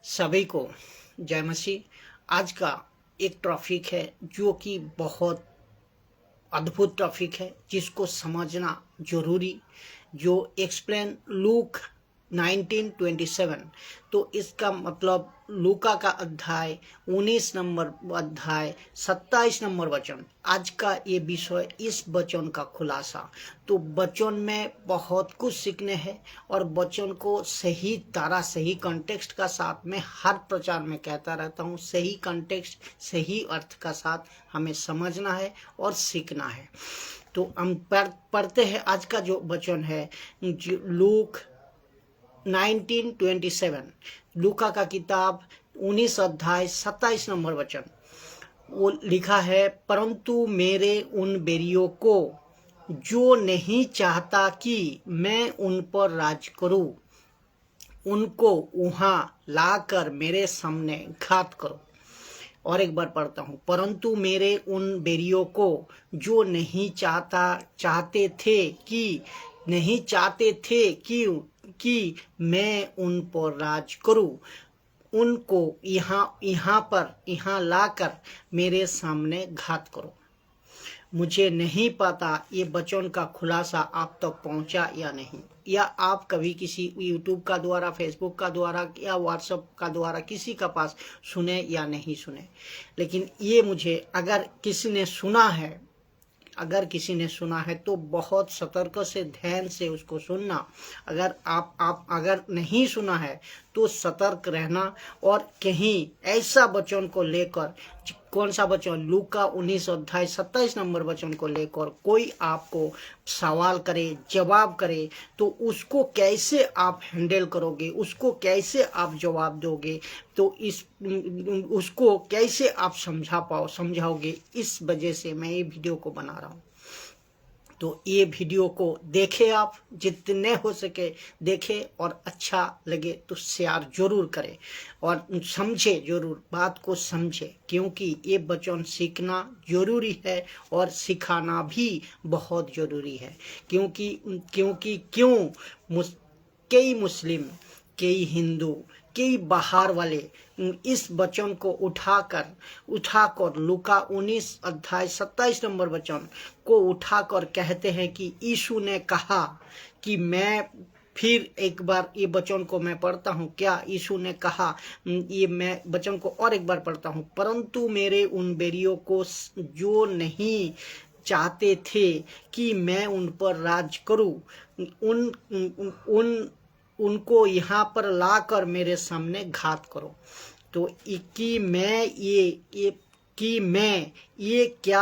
सभी को जय मसीह। आज का एक टॉपिक है जो कि बहुत अद्भुत टॉपिक है, जिसको समझना जरूरी, जो एक्सप्लेन लूक 19:27। तो इसका मतलब लूका का अध्याय 19 नंबर अध्याय 27 नंबर वचन। आज का ये विषय, इस वचन का खुलासा। तो वचन में बहुत कुछ सीखने हैं और वचन को सही तरह, सही कॉन्टेक्स्ट का साथ में हर प्रचार में कहता रहता हूँ, सही कॉन्टेक्स्ट, सही अर्थ का साथ हमें समझना है और सीखना है। तो हम पढ़ते हैं। आज का जो वचन है लूक 19:27, लूका का किताब 19 अध्याय 27 नंबर वचन। वो लिखा है, परंतु मेरे उन बेरियों को जो नहीं चाहता कि मैं उन पर राज करूं, उनको वहां लाकर मेरे सामने घात करो। और एक बार पढ़ता हूँ, परंतु मेरे उन बेरियों को जो नहीं चाहते थे कि मैं उन पर राज करूं, उनको यहाँ लाकर मेरे सामने घात करो। मुझे नहीं पता ये वचन का खुलासा आप तक पहुंचा या नहीं, या आप कभी किसी यूट्यूब का द्वारा, फेसबुक का द्वारा या व्हाट्सएप का द्वारा किसी का पास सुने या नहीं सुने। लेकिन ये मुझे, अगर किसी ने सुना है तो बहुत सतर्क से, ध्यान से उसको सुनना। अगर आप अगर नहीं सुना है तो सतर्क रहना, और कहीं ऐसा वचन को लेकर, कौन सा वचन, लूका 19 अध्याय 27 नंबर वचन को लेकर कोई आपको सवाल करे, जवाब करे, तो उसको कैसे आप हैंडल करोगे, उसको कैसे आप जवाब दोगे, तो उसको कैसे आप समझाओगे। इस वजह से मैं ये वीडियो को बना रहा हूँ। तो ये वीडियो को देखें, आप जितने हो सके देखें, और अच्छा लगे तो शेयर जरूर करें और समझे जरूर, बात को समझे, क्योंकि ये वचन सीखना जरूरी है और सिखाना भी बहुत जरूरी है। कई मुस्लिम, कई हिंदू, कई बाहर वाले इस वचन को उठाकर लूका 19 अध्याय 27 नंबर वचन को उठाकर कहते हैं कि यीशु ने कहा कि मैं, फिर एक बार ये वचन को मैं पढ़ता हूँ, क्या यीशु ने कहा, ये मैं वचन को और एक बार पढ़ता हूँ, परंतु मेरे उन बेरियों को जो नहीं चाहते थे कि मैं उन पर राज करूं, उनको यहाँ पर लाकर मेरे सामने घात करो। तो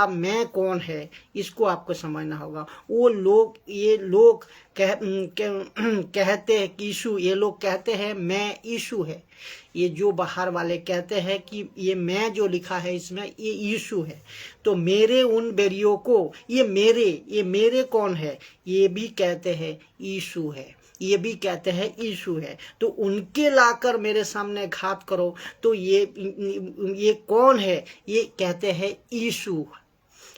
मैं कौन है, इसको आपको समझना होगा। ये लोग कहते हैं कि यीशु, ये लोग कहते हैं मैं यीशु है। ये जो बाहर वाले कहते हैं कि ये मैं जो लिखा है इसमें ये यीशु है। तो मेरे उन बेरियों को, ये मेरे कौन है, ये भी कहते हैं यीशु है, ये भी कहते हैं यीशु है। तो उनके लाकर मेरे सामने घात करो। तो ये कौन है, ये कहते हैं यीशु,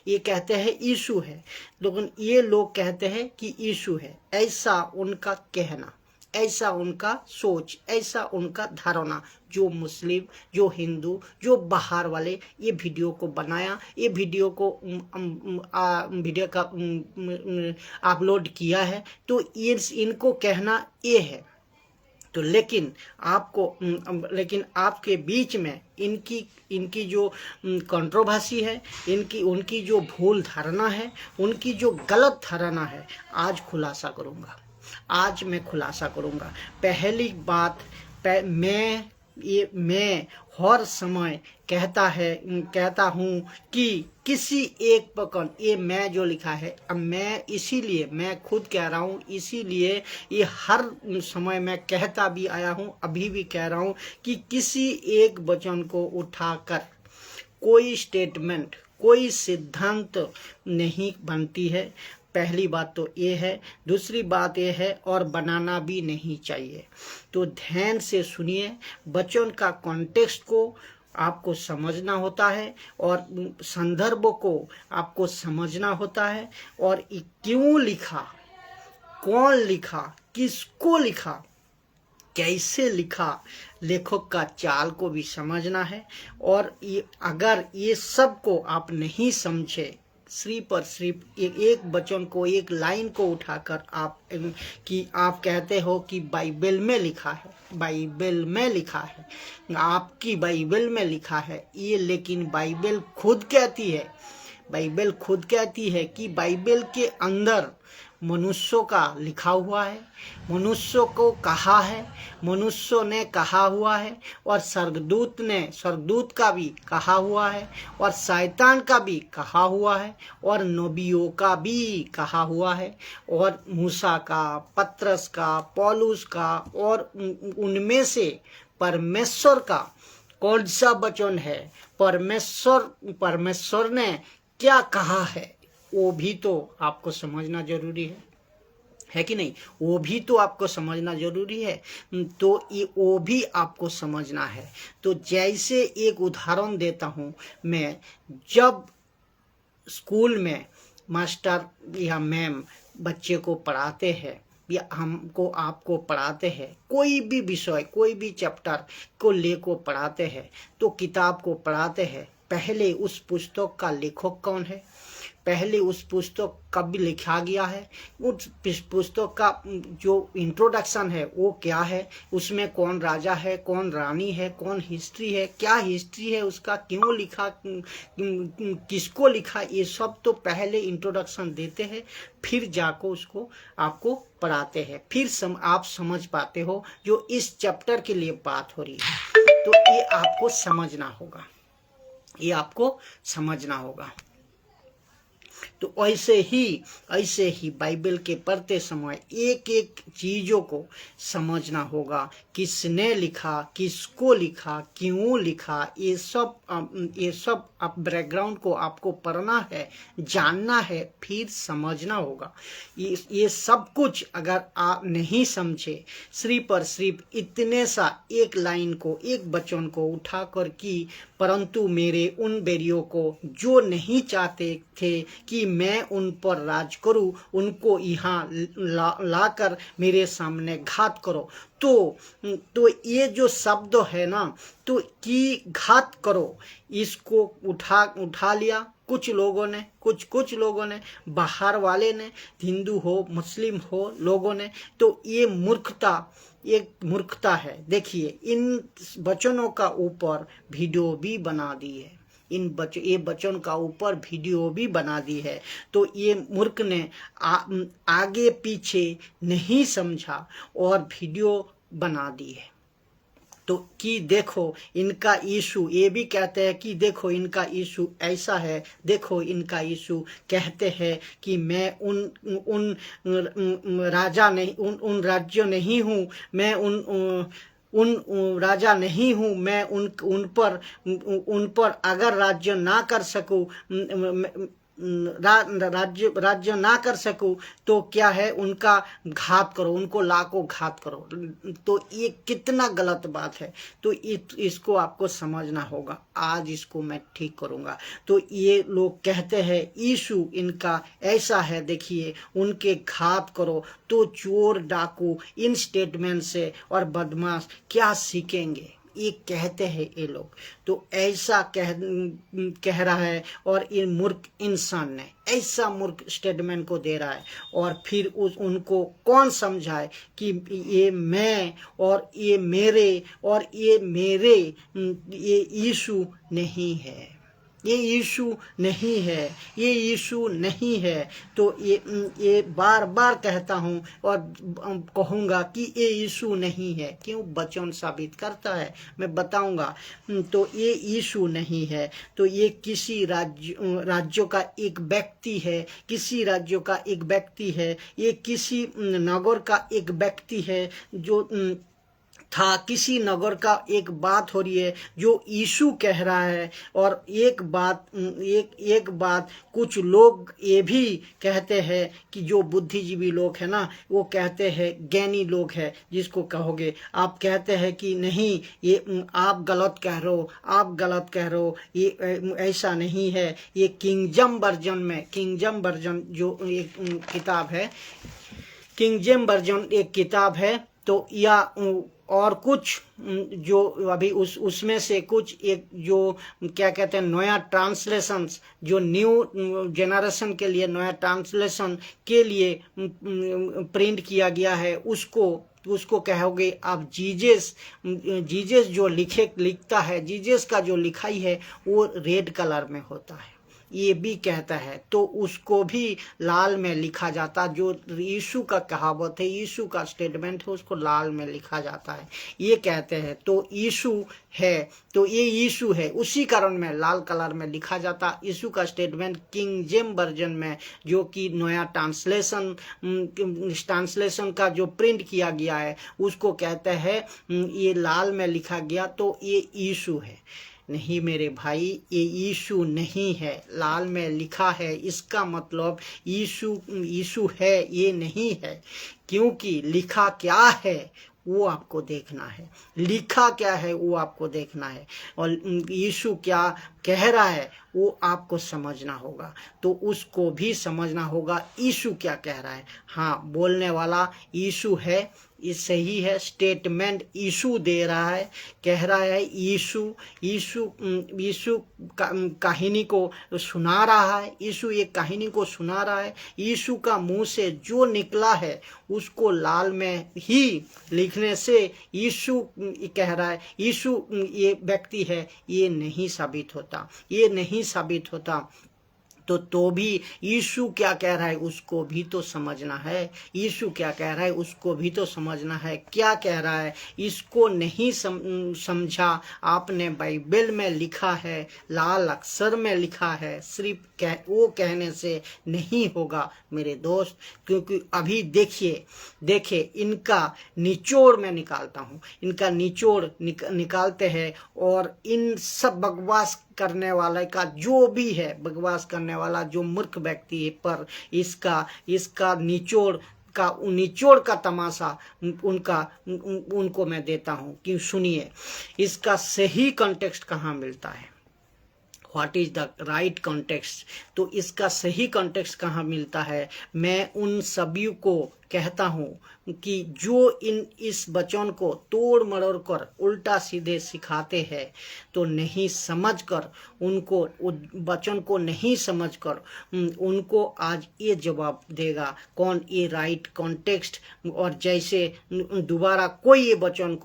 ये कहते हैं यीशु है। लेकिन ये लोग कहते हैं कि यीशु है। ऐसा उनका कहना, ऐसा उनका सोच, ऐसा उनका धारणा, जो मुस्लिम, जो हिंदू, जो बाहर वाले ये वीडियो को बनाया, ये वीडियो को वीडियो का अपलोड किया है। तो इनको कहना ये है। तो लेकिन आपके बीच में इनकी जो कंट्रोवर्सी है, उनकी जो भूल धारणा है, उनकी जो गलत धारणा है, आज मैं खुलासा करूंगा। पहली बात, मैं हर समय कहता हूँ कि किसी एक पकड़, ये मैं जो लिखा है, अब मैं खुद कह रहा हूँ, इसीलिए ये हर समय मैं कहता भी आया हूँ, अभी भी कह रहा हूँ कि किसी एक वचन को उठाकर कोई स्टेटमेंट, कोई सिद्धांत नहीं बनती है। पहली बात तो ये है। दूसरी बात ये है, और बनाना भी नहीं चाहिए। तो ध्यान से सुनिए, वचन का कॉन्टेक्स्ट को आपको समझना होता है, और संदर्भ को आपको समझना होता है, और क्यों लिखा, कौन लिखा, किसको लिखा, कैसे लिखा, लेखक का चाल को भी समझना है। और ये अगर ये सब को आप नहीं समझे, सिर्फ और सिर्फ एक वचन को, एक लाइन को उठाकर आप कि आप कहते हो कि बाइबल में लिखा है, बाइबल में लिखा है, आपकी बाइबल में लिखा है ये, लेकिन बाइबल खुद कहती है, बाइबल खुद कहती है कि बाइबल के अंदर मनुष्यों का लिखा हुआ है, मनुष्यों को कहा है, मनुष्यों ने कहा हुआ है, और स्वर्गदूत का भी कहा हुआ है, और शैतान का भी कहा हुआ है, और नबियों का भी कहा हुआ है, और मूसा का, पतरस का, पौलुस का, और उनमें से परमेश्वर का कौन सा वचन है, परमेश्वर ने क्या कहा है, वो भी तो आपको समझना जरूरी है कि नहीं? वो भी तो आपको समझना जरूरी है। तो ये वो भी आपको समझना है। तो जैसे एक उदाहरण देता हूँ मैं, जब स्कूल में मास्टर या मैम बच्चे को पढ़ाते हैं या हमको आपको पढ़ाते हैं, कोई भी विषय, कोई भी चैप्टर को लेको पढ़ाते हैं, तो किताब को पढ़ाते हैं, पहले उस पुस्तक का लेखक कौन है, पहले उस पुस्तक कब लिखा गया है, उस पुस्तक का जो इंट्रोडक्शन है वो क्या है, उसमें कौन राजा है, कौन रानी है, कौन हिस्ट्री है, क्या हिस्ट्री है उसका, क्यों लिखा, किसको लिखा, ये सब तो पहले इंट्रोडक्शन देते हैं, फिर जाकर उसको आपको पढ़ाते हैं, फिर आप समझ पाते हो जो इस चैप्टर के लिए बात हो रही है। तो ये आपको समझना होगा, ये आपको समझना होगा। तो ऐसे ही बाइबल के पढ़ते समय एक एक चीजों को समझना होगा, किसने लिखा, किसको लिखा, क्यों लिखा, ये सब आप बैकग्राउंड को आपको पढ़ना है, जानना है, फिर समझना होगा। ये सब कुछ अगर आप नहीं समझे, सिर्फ और सिर्फ इतने सा एक लाइन को, एक वचन को उठाकर कि परंतु मेरे उन बैरियों को जो नहीं चाहते थे कि मैं उन पर राज करूं, उनको यहाँ लाकर मेरे सामने घात करो। तो ये जो शब्द है ना, तो कि घात करो, इसको उठा लिया कुछ लोगों ने, कुछ लोगों ने, बाहर वाले ने, हिंदू हो मुस्लिम हो लोगों ने। तो ये मूर्खता है। देखिए, इन वचनों का ऊपर वीडियो भी बना दी है, ये वचन का ऊपर वीडियो भी बना दी है। तो ये मूर्ख ने आगे पीछे नहीं समझा और वीडियो बना दी है। तो कि देखो इनका यीशु, ये भी कहते हैं कि देखो इनका यीशु ऐसा है, देखो इनका यीशु कहते हैं कि मैं उन राजा नहीं, उन राज्य नहीं हूँ, मैं उन राजा नहीं हूँ, मैं उन पर अगर राज्य ना कर सकूँ, राज्य ना कर सकूं, तो क्या है, उनका घात करो, उनको लाको घात करो। तो ये कितना गलत बात है। तो इसको आपको समझना होगा। आज इसको मैं ठीक करूंगा। तो ये लोग कहते हैं यीशु इनका ऐसा है, देखिए उनके घात करो। तो चोर डाकू इन स्टेटमेंट से और बदमाश क्या सीखेंगे, ये कहते हैं ये लोग। तो ऐसा कह रहा है, और ये मूर्ख इंसान ने ऐसा मूर्ख स्टेटमेंट को दे रहा है। और फिर उनको कौन समझाए कि ये मैं और ये मेरे और ये यीशु नहीं है, ये यीशु नहीं है, ये यीशु नहीं है। तो ये बार बार कहता हूँ और कहूँगा कि ये यीशु नहीं है। क्यों? वचन साबित करता है, मैं बताऊँगा। तो ये यीशु नहीं है। तो ये किसी राज्यों का एक व्यक्ति है, किसी राज्यों का एक व्यक्ति है, ये किसी नगर का एक व्यक्ति है जो था, किसी नगर का एक बात हो रही है जो यीशु कह रहा है। और एक बात कुछ लोग ये भी कहते हैं कि जो बुद्धिजीवी लोग हैं ना, वो कहते हैं, ज्ञानी लोग हैं जिसको कहोगे, आप कहते हैं कि नहीं, ये आप गलत कह रहे हो, आप गलत कह रहे हो, ये ऐसा नहीं है। ये किंग जेम्स वर्जन जो एक किताब है, किंग जेम्स वर्जन एक किताब है, तो या और कुछ जो अभी उसमें से कुछ एक जो क्या कहते हैं नया ट्रांसलेशंस, जो न्यू जनरेशन के लिए नया ट्रांसलेशन के लिए प्रिंट किया गया है, उसको कहोगे आप जीजस जो लिखता है, जीजस का जो लिखाई है वो रेड कलर में होता है, ये भी कहता है। तो उसको भी लाल में लिखा जाता, जो यीशु का कहावत है, यीशु का स्टेटमेंट है, उसको लाल में लिखा जाता है, ये कहते हैं। तो यीशु है, तो ये यीशु है, उसी कारण में लाल कलर में लिखा जाता। यीशु का स्टेटमेंट किंग जेम वर्जन में, जो कि नया ट्रांसलेशन का जो प्रिंट किया गया है, उसको कहते हैं ये लाल में लिखा गया, तो ये यीशु है। नहीं मेरे भाई, ये यीशु नहीं है, लाल में लिखा है, इसका मतलब यीशु है, ये नहीं है। क्योंकि लिखा क्या है वो आपको देखना है, लिखा क्या है वो आपको देखना है, और यीशु क्या कह रहा है वो आपको समझना होगा। तो उसको भी समझना होगा यीशु क्या कह रहा है। हाँ, बोलने वाला यीशु है, ये सही है, स्टेटमेंट यीशु दे रहा है, कह रहा है यीशु कहानी को सुना रहा है, यीशु एक कहानी को सुना रहा है। यीशु का मुंह से जो निकला है उसको लाल में ही लिखने से यीशु कह रहा है, यीशु ये व्यक्ति है, ये नहीं साबित होता, ये नहीं साबित होता। तो भी यीशु क्या कह रहा है उसको भी तो समझना है, यीशु क्या कह रहा है उसको भी तो समझना है। क्या कह रहा है इसको नहीं समझा आपने, बाइबल में लिखा है, लाल अक्षर में लिखा है, सिर्फ वो कहने से नहीं होगा मेरे दोस्त। क्योंकि अभी देखिए इनका निचोड़ मैं निकालता हूँ, इनका निचोड़ निकालते हैं, और इन सब बकवास करने वाले का जो भी है, बकवास करने वाला जो मूर्ख व्यक्ति है, पर इसका निचोड़ का तमाशा उनको मैं देता हूँ। क्यों, सुनिए इसका सही कॉन्टेक्स्ट कहाँ मिलता है, what is the right context. तो इसका सही कॉन्टेक्स्ट कहाँ मिलता है, मैं उन सभी को कहता हूँ कि जो इस वचन को तोड़ मरोड़ कर उल्टा सीधे सिखाते हैं, तो नहीं समझकर उनको वचन को नहीं समझकर उनको आज ये जवाब देगा कौन, ये राइट कॉन्टेक्स्ट। और जैसे दोबारा कोई ये वचन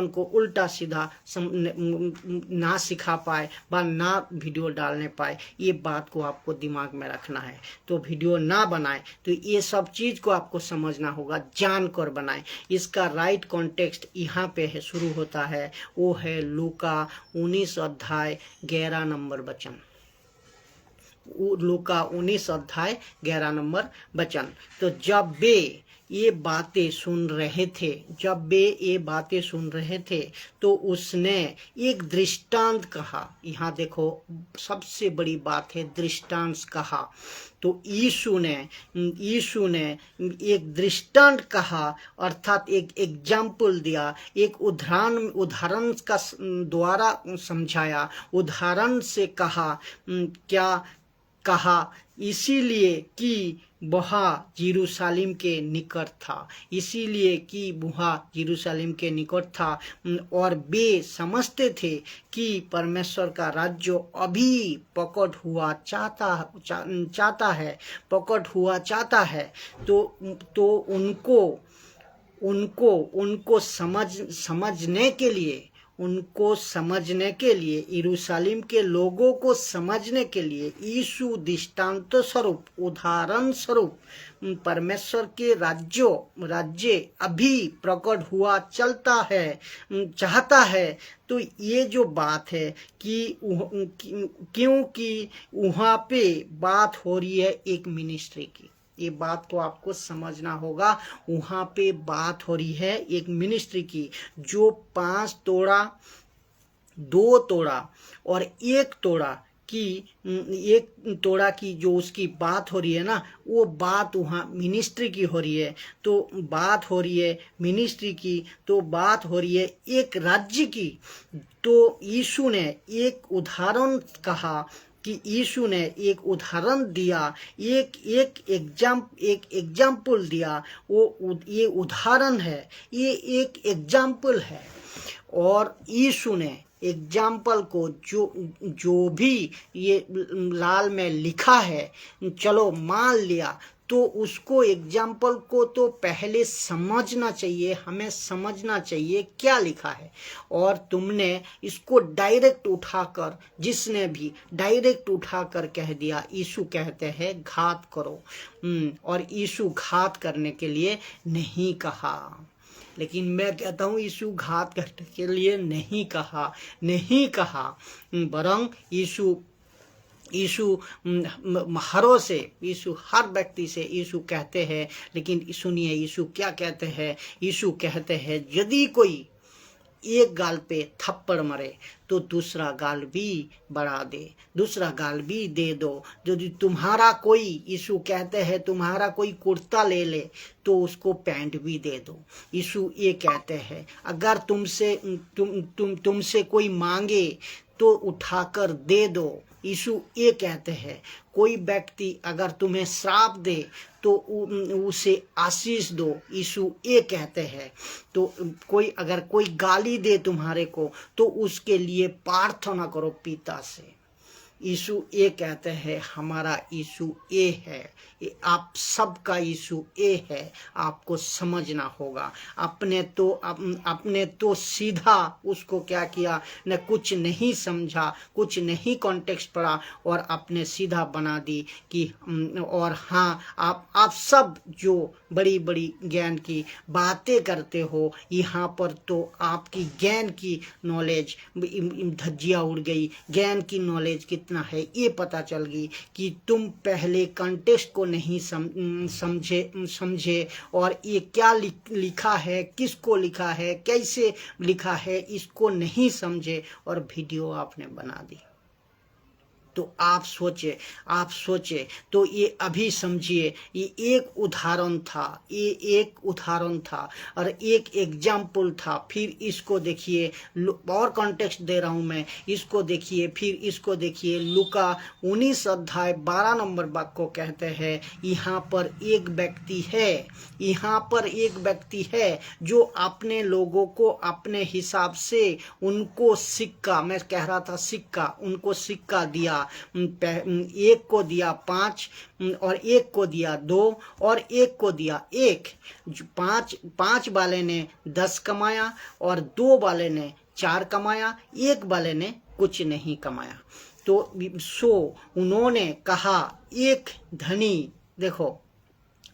को उल्टा सीधा ना सिखा पाए व ना वीडियो डालने पाए, ये बात को आपको दिमाग में रखना है। तो वीडियो ना बनाए, तो ये सब चीज को आपको समझना होगा, जान कर बनाए। इसका राइट कॉन्टेक्स्ट यहाँ पे है, शुरू होता है, वो है लूका 19 अध्याय 11 नंबर वचन, लूका 19 अध्याय 11 नंबर वचन। तो जब वे ये बातें सुन रहे थे तो उसने एक दृष्टांत कहा। यहाँ देखो सबसे बड़ी बात है, दृष्टांत कहा। तो यीशु ने एक दृष्टांत कहा, अर्थात एक एग्जाम्पल दिया, एक उदाहरण का द्वारा समझाया, उदाहरण से कहा। क्या कहा, इसीलिए कि वहाँ यरूशलेम के निकट था, इसीलिए कि वहाँ यरूशलेम के निकट था, और वे समझते थे कि परमेश्वर का राज्य अभी प्रकट हुआ चाहता है। तो उनको समझने के लिए यरूशलेम के लोगों को समझने के लिए यीशु दृष्टांत स्वरूप, उदाहरण स्वरूप परमेश्वर के राज्य अभी प्रकट हुआ चाहता है। तो ये जो बात है कि क्योंकि वहाँ पे बात हो रही है एक मिनिस्ट्री की, ये बात को आपको समझना होगा। वहाँ पे बात हो रही है एक मिनिस्ट्री की, जो 5 तोड़ा, 2 तोड़ा और 1 तोड़ा की जो उसकी बात हो रही है ना, वो बात वहाँ मिनिस्ट्री की हो रही है। तो बात हो रही है मिनिस्ट्री की, तो बात हो रही है एक राज्य की। तो यीशु ने एक उदाहरण कहा, कि यीशु ने एक उदाहरण दिया, एक एग्जाम्पल दिया। ये उदाहरण है, ये एक एग्जाम्पल है। और यीशु ने एग्जाम्पल को जो भी ये लाल में लिखा है, चलो मान लिया, तो उसको एग्जाम्पल को तो पहले समझना चाहिए, हमें समझना चाहिए क्या लिखा है। और तुमने इसको डायरेक्ट उठाकर, जिसने भी डायरेक्ट उठाकर कह दिया, यीशु कहते हैं घात करो। और यीशु घात करने के लिए नहीं कहा, लेकिन मैं कहता हूँ यीशु घात करने के लिए नहीं कहा, बरं यीशु हरों से, यीशु हर व्यक्ति से यीशु कहते हैं। लेकिन सुनिए यीशु क्या कहते हैं। यीशु कहते हैं यदि कोई एक गाल पे थप्पड़ मारे तो दूसरा गाल भी बढ़ा दे, दूसरा गाल भी दे दो। यदि तुम्हारा कोई, यीशु कहते हैं तुम्हारा कोई कुर्ता ले ले तो उसको पैंट भी दे दो। यीशु ये कहते हैं अगर तुमसे कोई मांगे तो उठाकर दे दो। यीशु ये कहते हैं कोई व्यक्ति अगर तुम्हें श्राप दे तो उसे आशीष दो। यीशु ये कहते हैं तो अगर कोई गाली दे तुम्हारे को तो उसके लिए प्रार्थना करो पिता से। यीशु ये कहते हैं हमारा यीशु ये है, ये आप सबका यीशु ये है। आपको समझना होगा। अपने तो सीधा उसको क्या किया, न कुछ नहीं समझा, कुछ नहीं कॉन्टेक्स्ट पढ़ा और अपने सीधा बना दी कि और हाँ आप सब जो बड़ी बड़ी ज्ञान की बातें करते हो, यहाँ पर तो आपकी ज्ञान की नॉलेज धज्जियाँ उड़ गई। ज्ञान की नॉलेज कितना है ये पता चल गई कि तुम पहले कॉन्टेक्स्ट को नहीं समझे और ये क्या लिखा है, किसको लिखा है, कैसे लिखा है, इसको नहीं समझे और वीडियो आपने बना दी। तो आप सोचे तो ये अभी समझिए, ये एक उदाहरण था, और एक एग्जाम्पल था। फिर इसको देखिए, और कॉन्टेक्स्ट दे रहा हूं मैं, इसको देखिए, फिर इसको देखिए। लूका 19 अध्याय 12 नंबर वाक्य को कहते हैं यहाँ पर एक व्यक्ति है जो अपने लोगों को अपने हिसाब से उनको सिक्का, मैं कह रहा था सिक्का, उनको सिक्का दिया। एक को दिया 5 और एक को दिया 2 और एक को दिया 1। 5 वाले ने 10 कमाया और 2 वाले ने 4 कमाया, 1 वाले ने कुछ नहीं कमाया। तो उन्होंने कहा एक धनी, देखो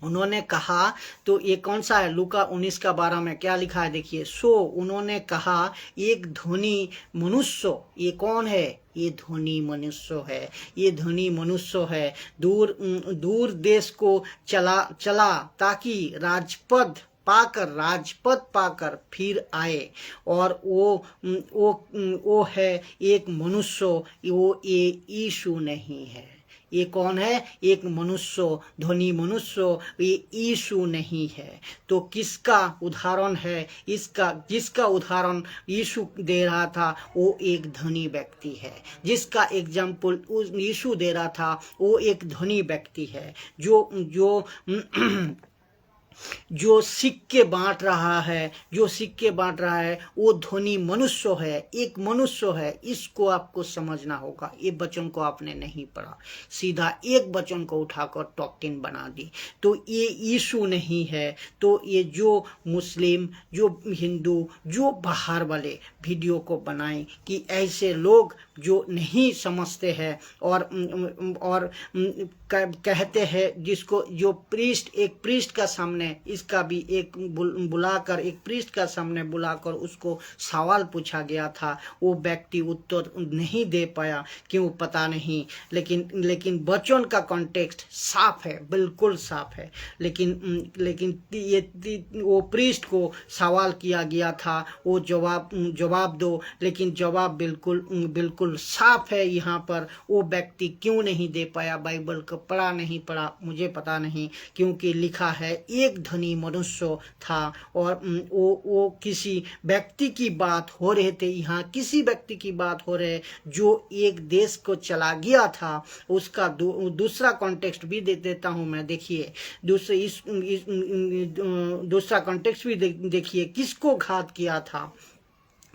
उन्होंने कहा, तो ये कौन सा है, लूका 19 का 12 में क्या लिखा है देखिए। उन्होंने कहा एक धनी मनुष्य, ये कौन है, ये धनी मनुष्य है, दूर देश को चला ताकि राजपद पाकर फिर आए। और वो है एक मनुष्य, वो ये यीशु नहीं है। ये कौन है, एक मनुष्य, धनी मनुष्य, ये यीशु नहीं है। तो किसका उदाहरण है, जिसका उदाहरण यीशु दे रहा था वो एक धनी व्यक्ति है। जिसका एग्जाम्पल यीशु दे रहा था वो एक धनी व्यक्ति है जो सिक्के बांट रहा है, वो धनी मनुष्य है, एक मनुष्य है। इसको आपको समझना होगा। ये वचन को आपने नहीं पढ़ा, सीधा एक वचन को उठाकर टॉक्टिन बना दी। तो ये यीशु नहीं है। तो ये जो मुस्लिम, जो हिंदू, जो बाहर वाले वीडियो को बनाएं कि ऐसे लोग जो नहीं समझते हैं और कहते हैं, जिसको जो एक प्रीस्ट का सामने, इसका भी एक प्रीस्ट का सामने बुलाकर उसको सवाल पूछा गया था। वो व्यक्ति उत्तर नहीं दे पाया, क्यों पता नहीं। लेकिन वचन का कॉन्टेक्स्ट साफ है, बिल्कुल साफ है। लेकिन वो प्रीस्ट को सवाल किया गया था, वो जवाब दो, लेकिन जवाब बिल्कुल बिल्कुल साफ है यहाँ पर। वो व्यक्ति क्यों नहीं दे पाया, बाइबल को पढ़ा नहीं पढ़ा मुझे पता नहीं, क्योंकि लिखा है एक धनी मनुष्य था और वो किसी व्यक्ति की बात हो रहे थे, यहाँ किसी व्यक्ति की बात हो रहे जो एक देश को चला गया था। उसका दूसरा कॉन्टेक्स्ट भी दे देता हूँ मैं, देखिए दूसरा कॉन्टेक्स्ट भी देखिए, किसको घात किया था,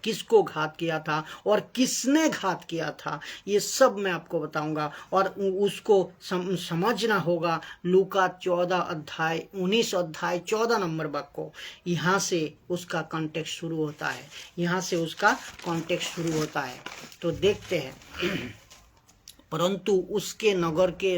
किसको घात किया था और किसने घात किया था, ये सब मैं आपको बताऊंगा। और उसको समझना होगा। लूका 14 अध्याय 19 अध्याय 14 नंबर वाक्य को, यहाँ से उसका कॉन्टेक्स्ट शुरू होता है, यहाँ से उसका कॉन्टेक्स्ट शुरू होता है। तो देखते हैं। परंतु उसके नगर के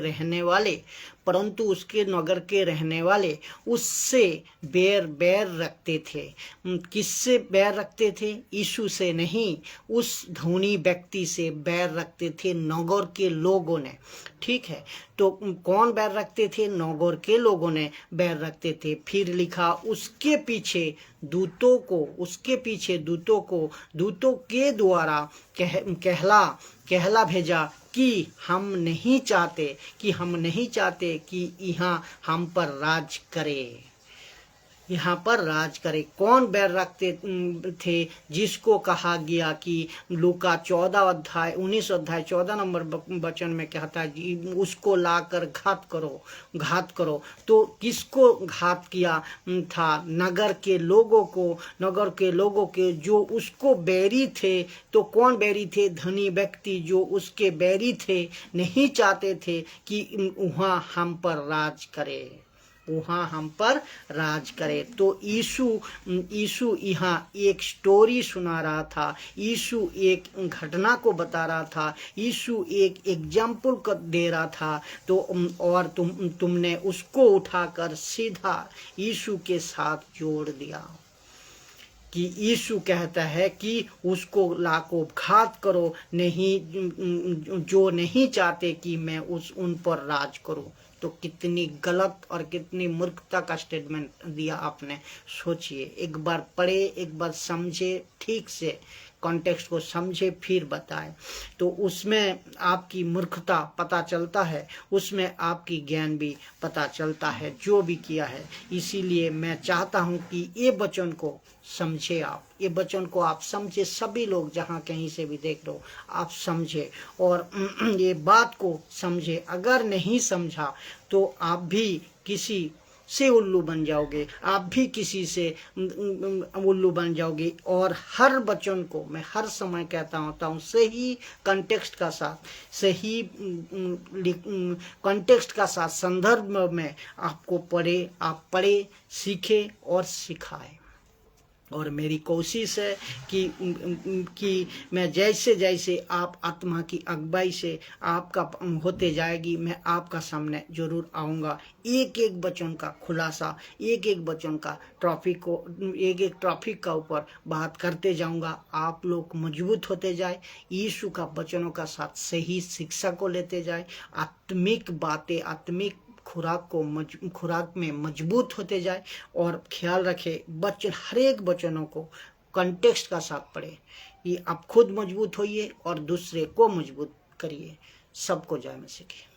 रहने वाले उससे बैर रखते थे। किससे बैर रखते थे? यीशु से नहीं, उस धनी व्यक्ति से बैर रखते थे नगर के लोगों ने। ठीक है, तो कौन बैर रखते थे? नगर के लोगों ने बैर रखते थे। फिर लिखा उसके पीछे दूतों को दूतों के द्वारा कहला भेजा कि हम नहीं चाहते कि यहाँ हम पर राज करे। कौन बैर रखते थे? जिसको कहा गया कि लूका 14 अध्याय 19 अध्याय 14 नंबर वचन में कहता है कि उसको लाकर घात करो। तो किसको घात किया था? नगर के लोगों के जो उसको बैरी थे। तो कौन बैरी थे? धनी व्यक्ति जो उसके बैरी थे, नहीं चाहते थे कि वहाँ हम पर राज करे। तो यीशु यहाँ एक स्टोरी सुना रहा था, यीशु एक घटना को बता रहा था, यीशु एक एग्जाम्पल को दे रहा था। तो और तुमने उसको उठाकर सीधा यीशु के साथ जोड़ दिया कि यीशु कहता है कि उसको लाको घात करो, जो नहीं चाहते कि मैं उन पर राज करूं। तो कितनी गलत और कितनी मूर्खता का स्टेटमेंट दिया आपने, सोचिए। एक बार पढ़े, एक बार समझे, ठीक से कॉन्टेक्स्ट को समझे, फिर बताए। तो उसमें आपकी मूर्खता पता चलता है, उसमें आपकी ज्ञान भी पता चलता है, जो भी किया है। इसीलिए मैं चाहता हूं कि ये वचन को समझे ये वचन को आप समझे, सभी लोग जहाँ कहीं से भी देख लो आप समझे और ये बात को समझे। अगर नहीं समझा तो आप भी किसी से उल्लू बन जाओगे, आप भी किसी से उल्लू बन जाओगे। और हर वचन को मैं हर समय कहता होता हूँ, सही कॉन्टेक्स्ट का साथ संदर्भ में आपको पढ़े, सीखे और सिखाए। और मेरी कोशिश है कि मैं जैसे आप आत्मा की अगुवाई से आपका होते जाएगी, मैं आपका सामने जरूर आऊँगा। एक वचन का खुलासा, एक वचन का टॉपिक का ऊपर बात करते जाऊँगा। आप लोग मजबूत होते जाए, यीशु का वचनों का साथ सही शिक्षा को लेते जाए, आत्मिक बातें, आत्मिक खुराक में मजबूत होते जाए। और ख्याल रखे हर एक वचनों को कॉन्टेक्स्ट का साथ पढ़े। ये आप खुद मजबूत होइए और दूसरे को मजबूत करिए। सबको जय मसीह की।